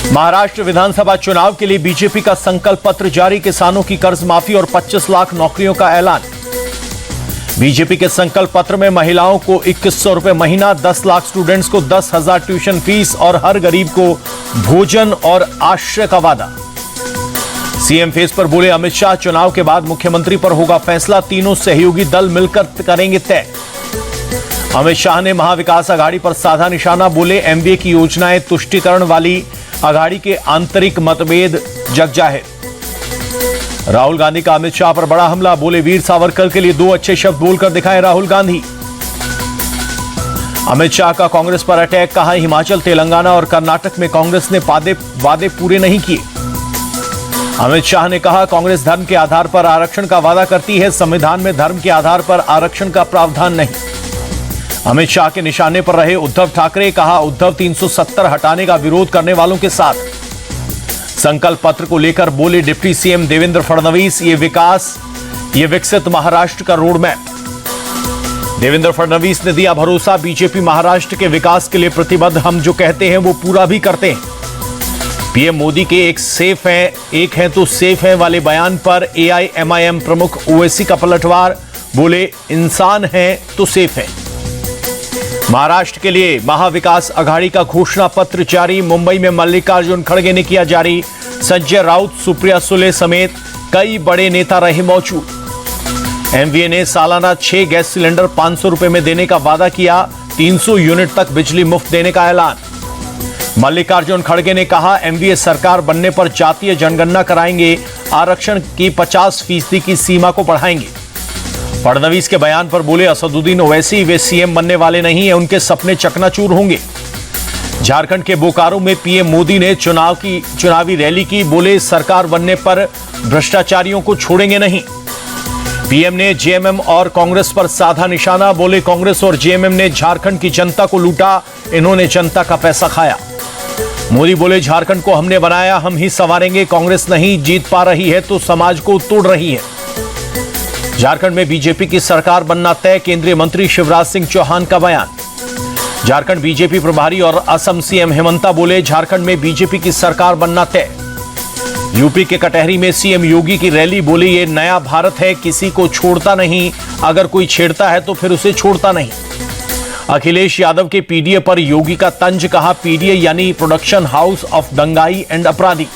महाराष्ट्र विधानसभा चुनाव के लिए बीजेपी का संकल्प पत्र जारी, किसानों की कर्ज माफी और 25 लाख नौकरियों का ऐलान। बीजेपी के संकल्प पत्र में महिलाओं को 2100 रुपए महीना, 10 लाख स्टूडेंट्स को 10,000 ट्यूशन फीस और हर गरीब को भोजन और आश्रय का वादा। सीएम फेस पर बोले अमित शाह, चुनाव के बाद मुख्यमंत्री पर होगा फैसला, तीनों सहयोगी दल मिलकर करेंगे तय। अमित शाह ने महाविकास अघाड़ी पर साधा निशाना, बोले एमबीए की योजनाएं तुष्टीकरण वाली, अघाड़ी के आंतरिक मतभेद जग जाहिर। राहुल गांधी का अमित शाह पर बड़ा हमला, बोले वीर सावरकर के लिए 2 अच्छे शब्द बोलकर दिखाए राहुल गांधी। अमित शाह का कांग्रेस पर अटैक, कहा हिमाचल, तेलंगाना और कर्नाटक में कांग्रेस ने वादे पूरे नहीं किए। अमित शाह ने कहा कांग्रेस धर्म के आधार पर आरक्षण का वादा करती है, संविधान में धर्म के आधार पर आरक्षण का प्रावधान नहीं। अमित शाह के निशाने पर रहे उद्धव ठाकरे, कहा उद्धव 370 हटाने का विरोध करने वालों के साथ। संकल्प पत्र को लेकर बोले डिप्टी सीएम देवेंद्र फडणवीस, ये विकसित महाराष्ट्र का रोड मैप। देवेंद्र फडणवीस ने दिया भरोसा, बीजेपी महाराष्ट्र के विकास के लिए प्रतिबद्ध, हम जो कहते हैं वो पूरा भी करते हैं। पीएम मोदी के एक है तो सेफ है वाले बयान पर एआईएमआईएम प्रमुख ओवैसी का पलटवार, बोले इंसान है तो सेफ है। महाराष्ट्र के लिए महाविकास अघाड़ी का घोषणा पत्र जारी, मुंबई में मल्लिकार्जुन खड़गे ने किया जारी, संजय राउत, सुप्रिया सुले समेत कई बड़े नेता रहे मौजूद। एमवीए ने सालाना 6 गैस सिलेंडर 500 रुपए में देने का वादा किया, 300 यूनिट तक बिजली मुफ्त देने का ऐलान। मल्लिकार्जुन खड़गे ने कहा एमवीए सरकार बनने पर जातीय जनगणना कराएंगे, आरक्षण की 50% की सीमा को बढ़ाएंगे। फडणवीस के बयान पर बोले असदुद्दीन ओवैसी, वे सीएम बनने वाले नहीं है, उनके सपने चकनाचूर होंगे। झारखंड के बोकारो में पीएम मोदी ने चुनावी रैली की, बोले सरकार बनने पर भ्रष्टाचारियों को छोड़ेंगे नहीं। पीएम ने जेएमएम और कांग्रेस पर साधा निशाना, बोले कांग्रेस और जेएमएम ने झारखंड की जनता को लूटा, इन्होंने जनता का पैसा खाया। मोदी बोले झारखंड को हमने बनाया, हम ही संवारेंगे, कांग्रेस नहीं जीत पा रही है तो समाज को तोड़ रही है। झारखंड में बीजेपी की सरकार बनना तय, केंद्रीय मंत्री शिवराज सिंह चौहान का बयान। झारखंड बीजेपी प्रभारी और असम सीएम हेमंता बोले झारखंड में बीजेपी की सरकार बनना तय। यूपी के कटहरी में सीएम योगी की रैली, बोले ये नया भारत है, किसी को छोड़ता नहीं, अगर कोई छेड़ता है तो फिर उसे छोड़ता नहीं। अखिलेश यादव के पीडीए पर योगी का तंज, कहा पीडीए यानी प्रोडक्शन हाउस ऑफ दंगाई एंड अपराधी।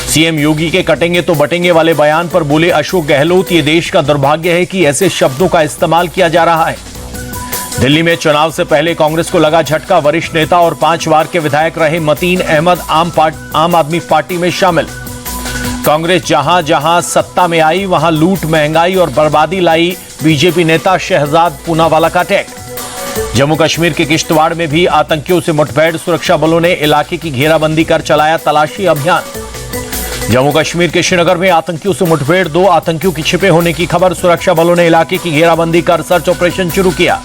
सीएम योगी के कटेंगे तो बटेंगे वाले बयान पर बोले अशोक गहलोत, ये देश का दुर्भाग्य है कि ऐसे शब्दों का इस्तेमाल किया जा रहा है। दिल्ली में चुनाव से पहले कांग्रेस को लगा झटका, वरिष्ठ नेता और 5 बार के विधायक रहे मतीन अहमद आम आदमी पार्टी में शामिल। कांग्रेस जहां जहां सत्ता में आई वहां लूट, महंगाई और बर्बादी लाई, बीजेपी नेता शहजाद पूनावाला का अटैक। जम्मू कश्मीर के किश्तवाड़ में भी आतंकियों से मुठभेड़, सुरक्षा बलों ने इलाके की घेराबंदी कर चलाया तलाशी अभियान। जम्मू कश्मीर के श्रीनगर में आतंकियों से मुठभेड़, 2 आतंकियों की छिपे होने की खबर, सुरक्षा बलों ने इलाके की घेराबंदी कर सर्च ऑपरेशन शुरू किया।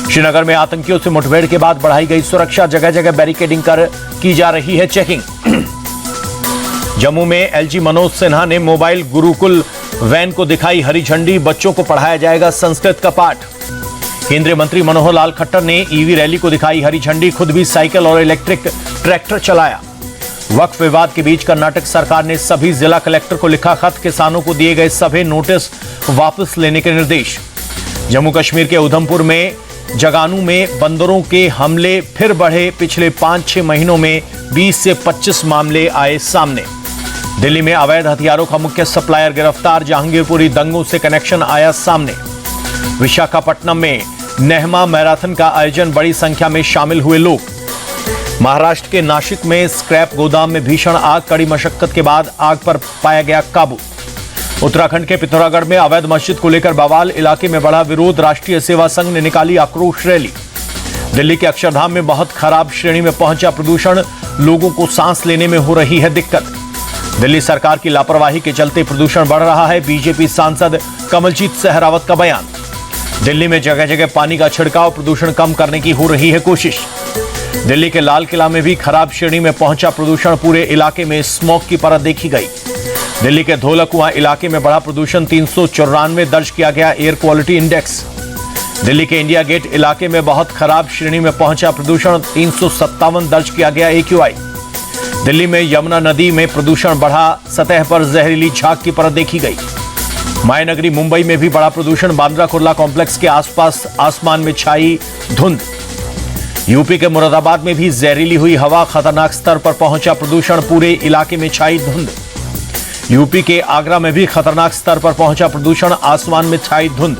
श्रीनगर में आतंकियों से मुठभेड़ के बाद बढ़ाई गई सुरक्षा, जगह जगह बैरिकेडिंग कर की जा रही है चेकिंग। जम्मू में एलजी मनोज सिन्हा ने मोबाइल गुरुकुल वैन को दिखाई हरी झंडी, बच्चों को पढ़ाया जाएगा संस्कृत का पाठ। केंद्रीय मंत्री मनोहर लाल खट्टर ने ईवी रैली को दिखाई हरी झंडी, खुद भी साइकिल और इलेक्ट्रिक ट्रैक्टर चलाया। वक्फ विवाद के बीच कर्नाटक सरकार ने सभी जिला कलेक्टर को लिखा खत, किसानों को दिए गए सभी नोटिस वापस लेने के निर्देश। जम्मू कश्मीर के उधमपुर में जगानू में बंदरों के हमले फिर बढ़े, पिछले 5-6 महीनों में 20 से 25 मामले आए सामने। दिल्ली में अवैध हथियारों का मुख्य सप्लायर गिरफ्तार, जहांगीरपुरी दंगों से कनेक्शन आया सामने। विशाखापट्टनम में नेहमा मैराथन का आयोजन, बड़ी संख्या में शामिल हुए लोग। महाराष्ट्र के नासिक में स्क्रैप गोदाम में भीषण आग, कड़ी मशक्कत के बाद आग पर पाया गया काबू। उत्तराखंड के पिथौरागढ़ में अवैध मस्जिद को लेकर बवाल, इलाके में बढ़ा विरोध, राष्ट्रीय सेवा संघ ने निकाली आक्रोश रैली। दिल्ली के अक्षरधाम में बहुत खराब श्रेणी में पहुंचा प्रदूषण, लोगों को सांस लेने में हो रही है दिक्कत। दिल्ली सरकार की लापरवाही के चलते प्रदूषण बढ़ रहा है, बीजेपी सांसद कमलजीत सहरावत का बयान। दिल्ली में जगह जगह पानी का छिड़काव, प्रदूषण कम करने की हो रही है कोशिश। दिल्ली के लाल किला में भी खराब श्रेणी में पहुंचा प्रदूषण, पूरे इलाके में स्मोक की परत देखी गई। दिल्ली के धौलाकुआं इलाके में बढ़ा प्रदूषण, 394 दर्ज किया गया एयर क्वालिटी इंडेक्स। दिल्ली के इंडिया गेट इलाके में बहुत खराब श्रेणी में पहुंचा प्रदूषण, 357 दर्ज किया गया AQI। दिल्ली में यमुना नदी में प्रदूषण बढ़ा, सतह पर जहरीली झाग की परत देखी गई। मायानगरी मुंबई में भी बड़ा प्रदूषण, बांद्रा कुर्ला कॉम्प्लेक्स के आसपास आसमान में छाई धुंध। यूपी के मुरादाबाद में भी जहरीली हुई हवा, खतरनाक स्तर पर पहुंचा प्रदूषण, पूरे इलाके में छाई धुंध। यूपी के आगरा में भी खतरनाक स्तर पर पहुंचा प्रदूषण, आसमान में छाई धुंध।